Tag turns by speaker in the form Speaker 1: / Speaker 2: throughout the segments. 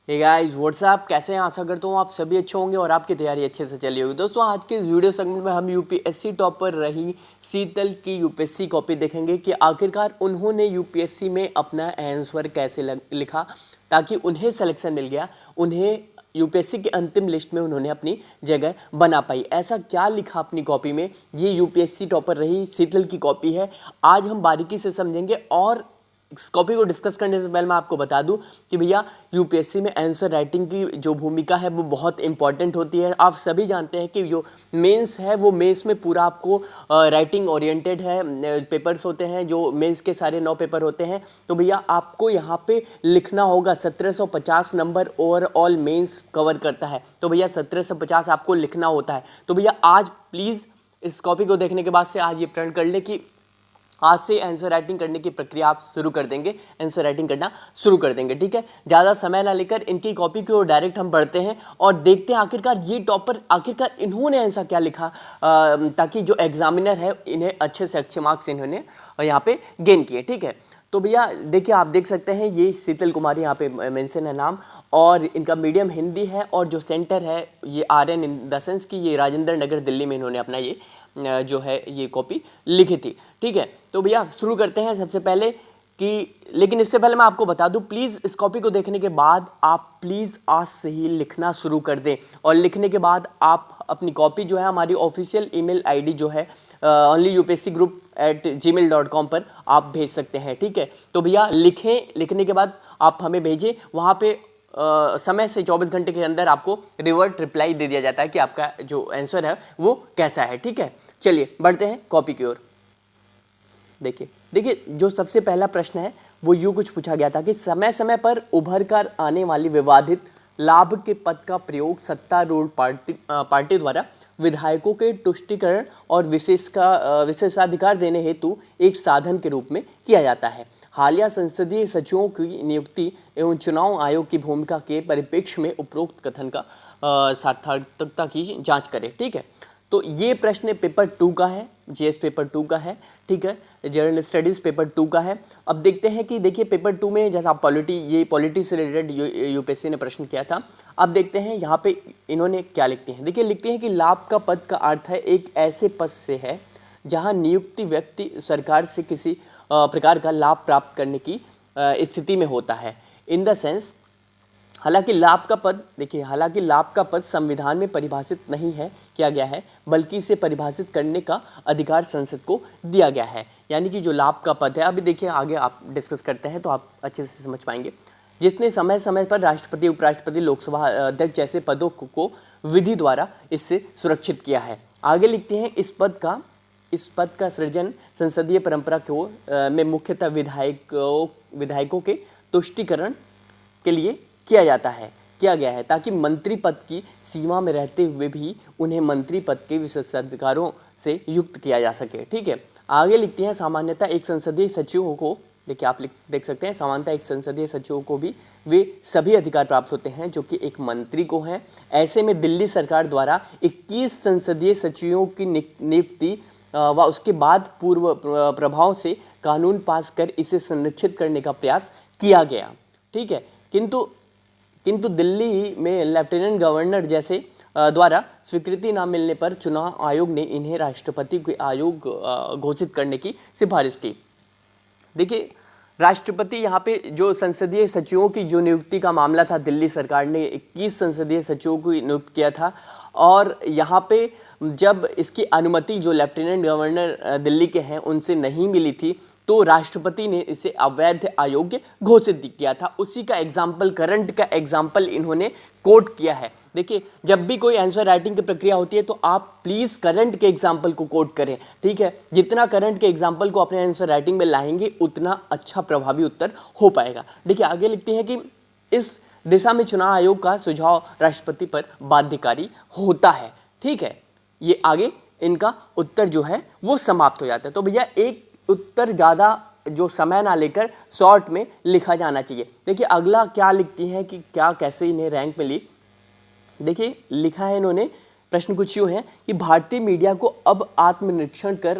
Speaker 1: Hey guys what's up, कैसे हैं? आशा करता हूँ आप सभी अच्छे होंगे और आपकी तैयारी अच्छे से चली होगी। दोस्तों आज के इस वीडियो सेगमेंट में हम यूपीएससी टॉपर रही शीतल की यूपीएससी कॉपी देखेंगे कि आखिरकार उन्होंने यूपीएससी में अपना आंसर कैसे लिखा ताकि उन्हें सिलेक्शन मिल गया, उन्हें यूपीएससी के अंतिम लिस्ट में उन्होंने अपनी जगह बना पाई। ऐसा क्या लिखा अपनी कॉपी में? ये यूपीएससी टॉपर रही शीतल की कॉपी है। आज हम बारीकी से समझेंगे और इस कॉपी को डिस्कस करने से पहले मैं आपको बता दूं कि भैया यूपीएससी में आंसर राइटिंग की जो भूमिका है वो बहुत इंपॉर्टेंट होती है। आप सभी जानते हैं कि जो मेंस है वो मेंस में पूरा आपको राइटिंग ओरिएंटेड है, पेपर्स होते हैं जो मेंस के सारे 9 पेपर होते हैं। तो भैया आपको यहाँ पे लिखना होगा 1750 नंबर ओवरऑल मेंस कवर करता है, तो भैया 1750 आपको लिखना होता है। तो भैया आज प्लीज़ इस कॉपी को देखने के बाद से आज ये प्रण कर ले कि आज से आंसर राइटिंग करने की प्रक्रिया आप शुरू कर देंगे, आंसर राइटिंग करना शुरू कर देंगे। ठीक है, ज़्यादा समय ना लेकर इनकी कॉपी को डायरेक्ट हम पढ़ते हैं और देखते हैं आखिरकार ये टॉपर आखिरकार इन्होंने ऐसा क्या लिखा ताकि जो एग्जामिनर है इन्हें अच्छे से अच्छे मार्क्स इन्होंने यहाँ पे गेन किए। ठीक है, तो भैया देखिए, आप देख सकते हैं ये शीतल कुमारी यहाँ पे मेंशन है नाम, और इनका मीडियम हिंदी है और जो सेंटर है ये RN इन द सेंस कि ये राजेंद्र नगर दिल्ली में इन्होंने अपना ये जो है ये कॉपी लिखी थी। ठीक है, तो भैया शुरू करते हैं सबसे पहले कि, लेकिन इससे पहले मैं आपको बता दूं प्लीज़ इस कॉपी को देखने के बाद आप प्लीज़ आज से ही लिखना शुरू कर दें और लिखने के बाद आप अपनी कॉपी जो है हमारी ऑफिशियल ईमेल आईडी जो है onlyupscgroup@gmail.com पर आप भेज सकते हैं। ठीक है, तो भैया लिखें, लिखने के बाद आप हमें भेजें, वहाँ पे समय से 24 घंटे के अंदर आपको रिवर्ट रिप्लाई दे दिया जाता है कि आपका जो आंसर है वो कैसा है। ठीक है, चलिए बढ़ते हैं कॉपी की ओर। देखिए जो सबसे पहला प्रश्न है वो यूँ कुछ पूछा गया था कि समय समय पर उभर कर आने वाली विवादित लाभ के पद का प्रयोग सत्तारूढ़ पार्टी द्वारा विधायकों के तुष्टीकरण और विशेषाधिकार देने हेतु एक साधन के रूप में किया जाता है। हालिया संसदीय सचिवों की नियुक्ति एवं चुनाव आयोग की भूमिका के परिप्रेक्ष्य में उपरोक्त कथन का सार्थकता की जांच करें। ठीक है, तो ये प्रश्न पेपर 2 का है, जीएस पेपर 2 का है। ठीक है, जनरल स्टडीज़ पेपर 2 का है। अब देखते हैं कि देखिए पेपर 2 में जैसा पॉलिटी से रिलेटेड यूपीएससी ने प्रश्न किया था। अब देखते हैं यहाँ पे इन्होंने क्या लिखते हैं। देखिए लिखते हैं कि लाभ का पद का अर्थ है एक ऐसे पद से है जहाँ नियुक्ति व्यक्ति सरकार से किसी प्रकार का लाभ प्राप्त करने की स्थिति में होता है। इन द सेंस, हालांकि लाभ का पद संविधान में परिभाषित नहीं है किया गया है, बल्कि इसे परिभाषित करने का अधिकार संसद को दिया गया है। यानी कि जो लाभ का पद है, अभी देखिए आगे आप डिस्कस करते हैं तो आप अच्छे से समझ पाएंगे, जिसने समय समय पर राष्ट्रपति, उपराष्ट्रपति, लोकसभा अध्यक्ष जैसे पदों को विधि द्वारा इससे सुरक्षित किया है। आगे लिखते हैं इस पद का सृजन संसदीय परंपरा को में मुख्यतः विधायकों के तुष्टीकरण के लिए किया गया है ताकि मंत्री पद की सीमा में रहते हुए भी उन्हें मंत्री पद के विशेषाधिकारों से युक्त किया जा सके। ठीक है, आगे लिखते हैं सामान्यतः एक संसदीय सचिवों को, देखिए आप देख सकते हैं, सामान्यतः एक संसदीय सचिवों को भी वे सभी अधिकार प्राप्त होते हैं जो कि एक मंत्री को हैं। ऐसे में दिल्ली सरकार द्वारा 21 संसदीय सचिवों की नियुक्ति व उसके बाद पूर्व प्रभाव से कानून पास कर इसे संरक्षित करने का प्रयास किया गया। ठीक है, किंतु दिल्ली में लेफ्टिनेंट गवर्नर जैसे द्वारा स्वीकृति न मिलने पर चुनाव आयोग ने इन्हें राष्ट्रपति के आयोग घोषित करने की सिफारिश की। देखिए राष्ट्रपति यहाँ पे जो संसदीय सचिवों की जो नियुक्ति का मामला था, दिल्ली सरकार ने 21 संसदीय सचिवों को नियुक्त किया था और यहाँ पे जब इसकी अनुमति जो लेफ्टिनेंट गवर्नर दिल्ली के हैं उनसे नहीं मिली थी तो राष्ट्रपति ने इसे अवैध अयोग्य घोषित किया था। उसी का एग्जाम्पल, करंट का एग्जाम्पल इन्होंने कोट किया है। देखिए जब भी कोई आंसर राइटिंग की प्रक्रिया होती है तो आप प्लीज़ करंट के एग्जाम्पल को कोट करें। ठीक है, जितना करंट के एग्जाम्पल को अपने आंसर राइटिंग में लाएंगे उतना अच्छा प्रभावी उत्तर हो पाएगा। देखिए आगे लिखते हैं कि इस दिशा में चुनाव आयोग का सुझाव राष्ट्रपति पर बाध्यकारी होता है। ठीक है, ये आगे इनका उत्तर जो है वो समाप्त हो जाता है। तो भैया एक उत्तर ज़्यादा जो समय ना लेकर शॉर्ट में लिखा जाना चाहिए। देखिए अगला क्या लिखती हैं कि क्या कैसे इन्हें रैंक मिली। देखिए लिखा है इन्होंने, प्रश्न कुछ यूँ है कि भारतीय मीडिया को अब आत्मनिरीक्षण कर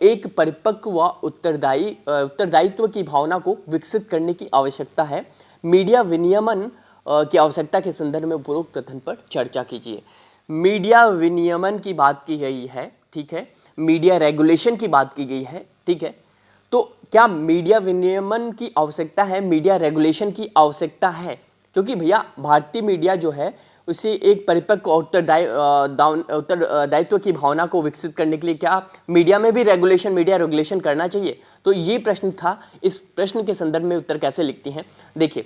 Speaker 1: एक परिपक्व व उत्तरदायित्व की भावना को विकसित करने की आवश्यकता है। मीडिया विनियमन की आवश्यकता के संदर्भ में उपरोक्त कथन पर चर्चा कीजिए। मीडिया विनियमन की बात की गई है, ठीक है, मीडिया रेगुलेशन की बात की गई है, ठीक है। तो क्या मीडिया विनियमन की आवश्यकता है, मीडिया रेगुलेशन की आवश्यकता है? क्योंकि भैया भारतीय मीडिया जो है उसे एक परिपक्व उत्तरदायित्व की भावना को विकसित करने के लिए क्या मीडिया में भी मीडिया रेगुलेशन करना चाहिए? तो ये प्रश्न था। इस प्रश्न के संदर्भ में उत्तर कैसे लिखती हैं, देखिए,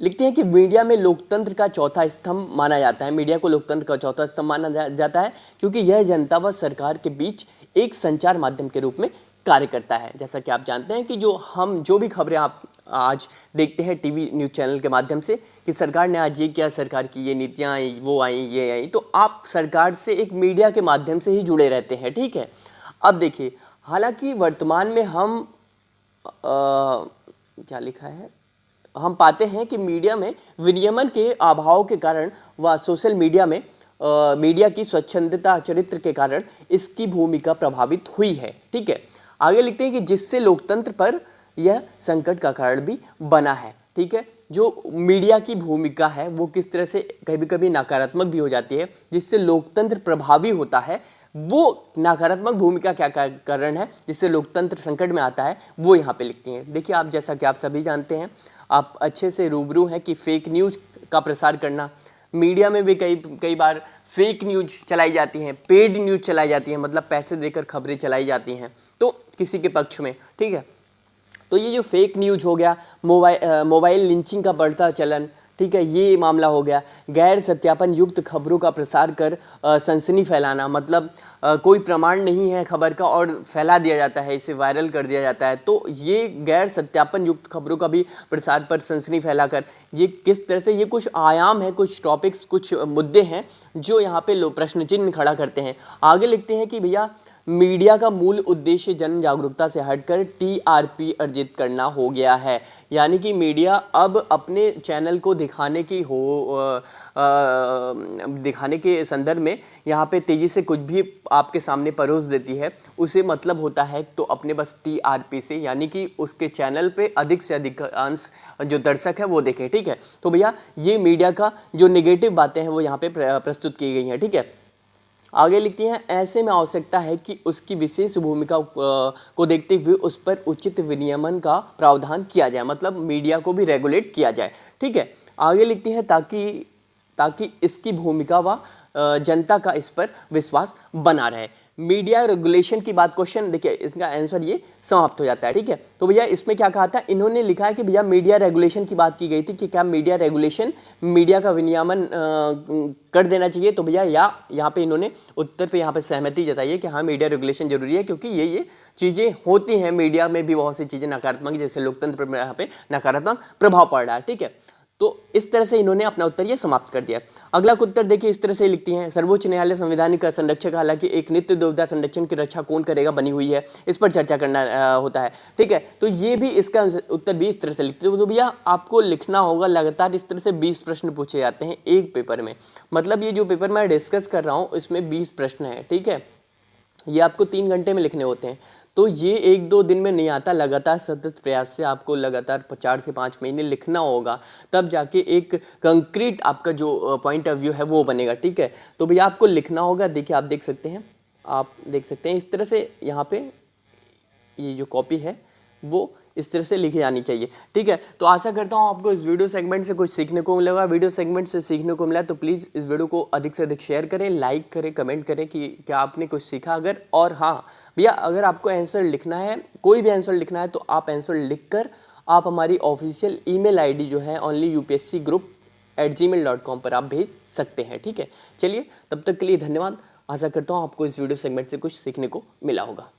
Speaker 1: लिखते हैं कि मीडिया में लोकतंत्र का चौथा स्तंभ माना जाता है। मीडिया को लोकतंत्र का चौथा स्तंभ माना जाता है क्योंकि यह जनता व सरकार के बीच एक संचार माध्यम के रूप में कार्य करता है। जैसा कि आप जानते हैं कि जो भी खबरें आप आज देखते हैं टीवी न्यूज़ चैनल के माध्यम से कि सरकार ने आज ये किया, सरकार की ये नीतियाँ आई, वो आई, ये आई, तो आप सरकार से एक मीडिया के माध्यम से ही जुड़े रहते हैं, ठीक है। अब देखिए, हालांकि वर्तमान में हम क्या लिखा है, हम पाते हैं कि मीडिया में विनियमन के अभाव के कारण व सोशल मीडिया में मीडिया की स्वच्छंदता चरित्र के कारण इसकी भूमिका प्रभावित हुई है, ठीक है। आगे लिखते हैं कि जिससे लोकतंत्र पर यह संकट का कारण भी बना है, ठीक है। जो मीडिया की भूमिका है वो किस तरह से कभी कभी नकारात्मक भी हो जाती है, जिससे लोकतंत्र प्रभावी होता है। वो नकारात्मक भूमिका क्या कारण है जिससे लोकतंत्र संकट में आता है, वो यहाँ पे लिखती हैं। देखिए, आप जैसा कि आप सभी जानते हैं, आप अच्छे से रूबरू हैं कि फेक न्यूज़ का प्रसार करना, मीडिया में भी कई बार फेक न्यूज़ चलाई जाती हैं, पेड न्यूज़ चलाई जाती हैं, मतलब पैसे देकर खबरें चलाई जाती हैं तो किसी के पक्ष में, ठीक है। तो ये जो फेक न्यूज़ हो गया, मोबाइल लिंचिंग का बढ़ता चलन, ठीक है, ये मामला हो गया। गैर सत्यापन युक्त खबरों का प्रसार कर सनसनी फैलाना, मतलब कोई प्रमाण नहीं है खबर का और फैला दिया जाता है, इसे वायरल कर दिया जाता है। तो ये गैर सत्यापन युक्त खबरों का भी प्रसार पर सनसनी फैलाकर, ये किस तरह से, ये कुछ आयाम है, कुछ टॉपिक्स, कुछ मुद्दे हैं जो यहाँ पे प्रश्न चिन्ह खड़ा करते हैं। आगे लिखते हैं कि भैया मीडिया का मूल उद्देश्य जन जागरूकता से हटकर टीआरपी अर्जित करना हो गया है। यानी कि मीडिया अब अपने चैनल को दिखाने के संदर्भ में यहाँ पे तेज़ी से कुछ भी आपके सामने परोस देती है, उसे मतलब होता है तो अपने बस टीआरपी से, यानी कि उसके चैनल पे अधिक से अधिक अंश जो दर्शक है वो देखें, ठीक है। तो भैया ये मीडिया का जो नेगेटिव बातें हैं वो यहाँ पे प्रस्तुत की गई हैं, ठीक है। आगे लिखती हैं, ऐसे में आवश्यकता है कि उसकी विशेष भूमिका को देखते हुए उस पर उचित विनियमन का प्रावधान किया जाए, मतलब मीडिया को भी रेगुलेट किया जाए, ठीक है। आगे लिखती हैं ताकि इसकी भूमिका व जनता का इस पर विश्वास बना रहे। मीडिया रेगुलेशन की बात, क्वेश्चन देखिए, इसका आंसर ये समाप्त हो जाता है, ठीक है। तो भैया इसमें क्या कहा था, इन्होंने लिखा है कि भैया मीडिया रेगुलेशन की बात की गई थी कि क्या मीडिया रेगुलेशन, मीडिया का विनियमन कर देना चाहिए। तो भैया यहाँ पे इन्होंने उत्तर पे यहाँ पे सहमति जताई है कि हाँ मीडिया रेगुलेशन जरूरी है, क्योंकि ये चीज़ें होती हैं, मीडिया में भी बहुत सी चीज़ें नकारात्मक, जैसे लोकतंत्र पर यहाँ पे नकारात्मक प्रभाव पड़ रहा है, ठीक है। तो इस तरह से इन्होंने अपना उत्तर ये समाप्त कर दिया। अगला उत्तर देखिए, इस तरह से लिखती हैं, सर्वोच्च न्यायालय संवैधानिक संरक्षक, हालांकि एक नित्य दुविधा संरक्षण की रक्षा कौन करेगा बनी हुई है, इस पर चर्चा करना होता है, ठीक है। तो ये भी, इसका उत्तर भी इस तरह से लिखते हैं। तो भैया आपको लिखना होगा, लगातार इस तरह से 20 प्रश्न पूछे जाते हैं एक पेपर में, मतलब ये जो पेपर मैं डिस्कस कर रहा हूँ इसमें 20 प्रश्न है, ठीक है। ये आपको 3 घंटे में लिखने होते हैं, तो ये 1-2 दिन में नहीं आता, लगातार सतत प्रयास से आपको लगातार 4 से 5 महीने लिखना होगा, तब जाके एक कंक्रीट आपका जो पॉइंट ऑफ व्यू है वो बनेगा, ठीक है। तो भैया आपको लिखना होगा, देखिए आप देख सकते हैं इस तरह से यहाँ पे ये जो कॉपी है वो इस तरह से लिखी जानी चाहिए, ठीक है। तो आशा करता हूँ आपको इस वीडियो सेगमेंट से कुछ सीखने को मिलेगा। वीडियो सेगमेंट से सीखने को मिला तो प्लीज़ इस वीडियो को अधिक से अधिक शेयर करें, लाइक करें, कमेंट करें कि क्या आपने कुछ सीखा अगर। और हाँ भैया, अगर आपको आंसर लिखना है, कोई भी आंसर लिखना है, तो आप आंसर लिखकर आप हमारी ऑफिशियल ईमेल आईडी जो है onlyupscgroup@gmail.com पर आप भेज सकते हैं, ठीक है। चलिए, तब तक के लिए धन्यवाद। आशा करता हूँ आपको इस वीडियो सेगमेंट से कुछ सीखने को मिला होगा।